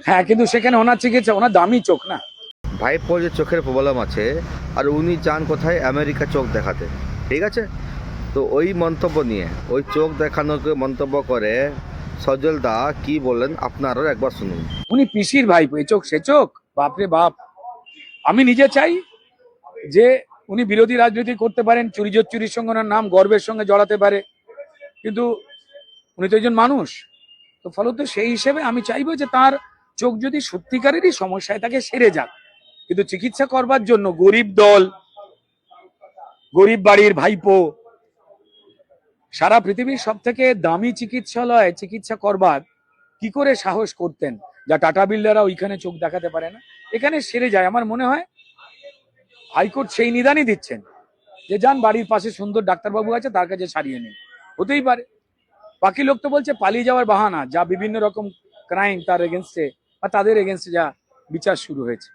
হ্যাঁ, কিন্তু সেখানে ওনার চিকিৎসা, ওনার দামি চোখ না। ভাইপোর যে চোখের প্রবলেম আছে, আর উনি যান কোথায়, আমেরিকা চোখ দেখাতে, ঠিক আছে? তো ওই মন্তব্য নিয়ে, ওই চোখ দেখানোকে মন্তব্য করে সজল দা কি বললেন আপনারও একবার শুনুন। উনি পিসির ভাইপো, এ চোখ সে চোখ, বাপরে বাপ। আমি নিজে চাই যে উনি বিরোধী রাজনীতি করতে পারেন, চুরির সঙ্গে ওনার নাম গর্বের সঙ্গে জড়াতে পারে, কিন্তু উনি তো একজন মানুষ। তো ফলত সেই হিসেবে আমি চাইবো যে তার চোখ যদি সত্যিকারেরই সমস্যায় তাকে সেরে যাক, কিন্তু চিকিৎসা করবার জন্য গরিব দল, গরিব বাড়ির ভাইপো, সারা পৃথিবীর সব থেকে দামি চিকিৎসালয়ে চিকিৎসা করবার কি করে সাহস করতেন, যা টাটা বিল্ডাররা ওইখানে চোখ দেখাতে পারে না, এখানে সেরে যায়। আমার মনে হয় হাইকোর্ট সেই নিদানই দিচ্ছেন যে যান, বাড়ির পাশে সুন্দর ডাক্তারবাবু আছে, তার কাছে সারিয়ে নিন। হতেই পারে। বাকি লোক তো বলছে পালিয়ে যাওয়ার বাহানা, যা বিভিন্ন রকম ক্রাইম তার এগেনস্টে বা তাদের এগেনস্টে যা বিচার শুরু হয়েছে।